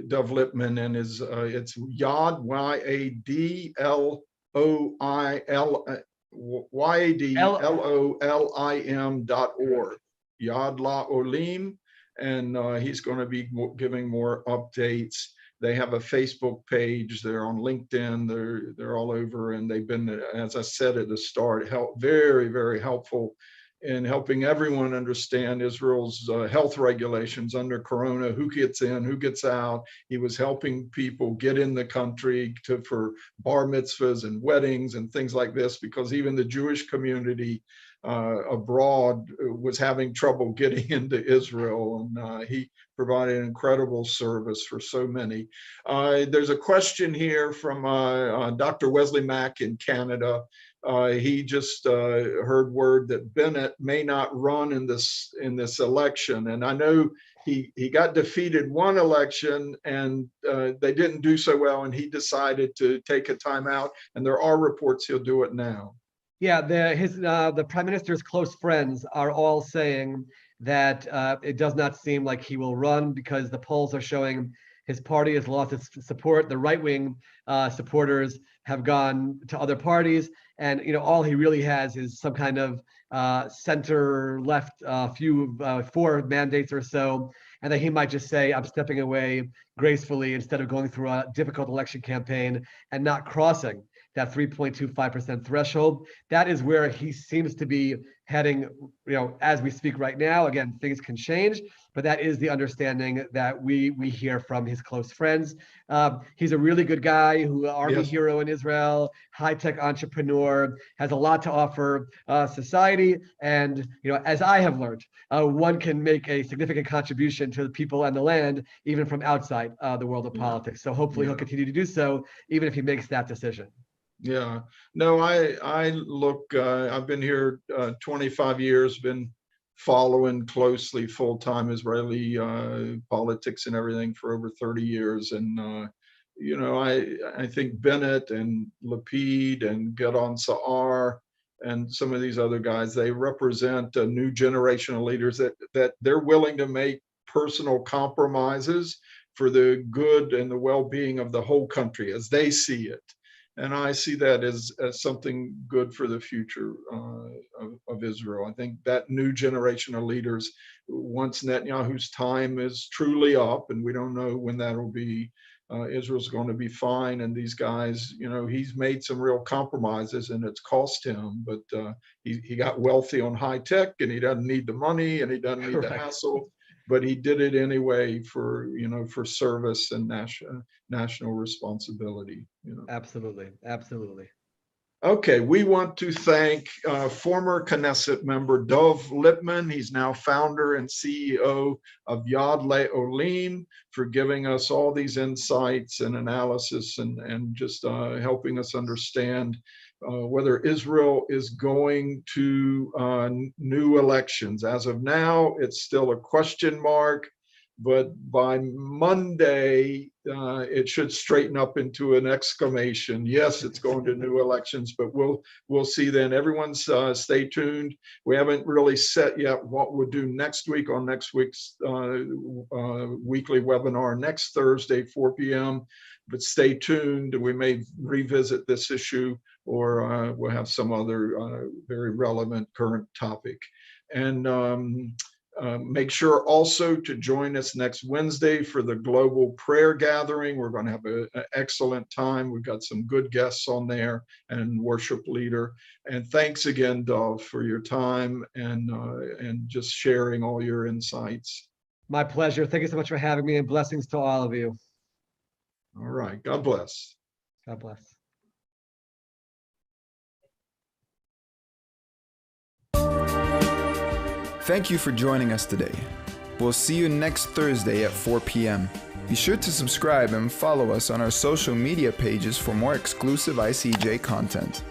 Dov Lipman and his, it's Yad, YADLOLIM.org, Yad L'Olim, and he's going to be giving more updates. They have a Facebook page. They're on LinkedIn. They're all over, and they've been, as I said at the start, very, very helpful in helping everyone understand Israel's health regulations under Corona, who gets in, who gets out. He was helping people get in the country for bar mitzvahs and weddings and things like this, because even the Jewish community abroad was having trouble getting into Israel, and he provided incredible service for so many. There's a question here from Dr. Wesley Mack in Canada. He just heard word that Bennett may not run in this election, and I know he got defeated one election, and they didn't do so well, and he decided to take a time out, and there are reports he'll do it now. Yeah, the prime minister's close friends are all saying that it does not seem like he will run because the polls are showing his party has lost its support. The right-wing supporters have gone to other parties, and all he really has is some kind of center-left 4 mandates or so, and then he might just say, "I'm stepping away gracefully," instead of going through a difficult election campaign and not crossing that 3.25% threshold. That is where he seems to be heading, as we speak right now. Again, things can change, but that is the understanding that we hear from his close friends. He's a really good guy, Army Yes. hero in Israel, high-tech entrepreneur, has a lot to offer society. And as I have learned, one can make a significant contribution to the people and the land, even from outside the world of politics. So hopefully he'll continue to do so, even if he makes that decision. Yeah, no, I look, I've been here 25 years, been following closely full-time Israeli politics and everything for over 30 years. And, I think Bennett and Lapid and Gedon Sa'ar and some of these other guys, they represent a new generation of leaders that they're willing to make personal compromises for the good and the well-being of the whole country as they see it. And I see that as something good for the future of Israel. I think that new generation of leaders, once Netanyahu's time is truly up, and we don't know when that'll be, Israel's going to be fine. And these guys, he's made some real compromises, and it's cost him. But he got wealthy on high tech, and he doesn't need the money, and he doesn't need the hassle. But he did it anyway for service and national responsibility. Absolutely. Okay, we want to thank former Knesset member Dov Lipman. He's now founder and CEO of Yad L'Olim, for giving us all these insights and analysis and just helping us understand whether Israel is going to new elections. As of now, it's still a question mark, but by Monday, it should straighten up into an exclamation. Yes, it's going to new elections, but we'll see then. Everyone's stay tuned. We haven't really set yet what we'll do next week on next week's weekly webinar next Thursday, 4 p.m. But stay tuned. We may revisit this issue, or we'll have some other very relevant current topic. And make sure also to join us next Wednesday for the global prayer gathering. We're going to have an excellent time. We've got some good guests on there and worship leader. And thanks again, Dov, for your time and just sharing all your insights. My pleasure. Thank you so much for having me, and blessings to all of you. All right. God bless. God bless. Thank you for joining us today. We'll see you next Thursday at 4 p.m. Be sure to subscribe and follow us on our social media pages for more exclusive ICEJ content.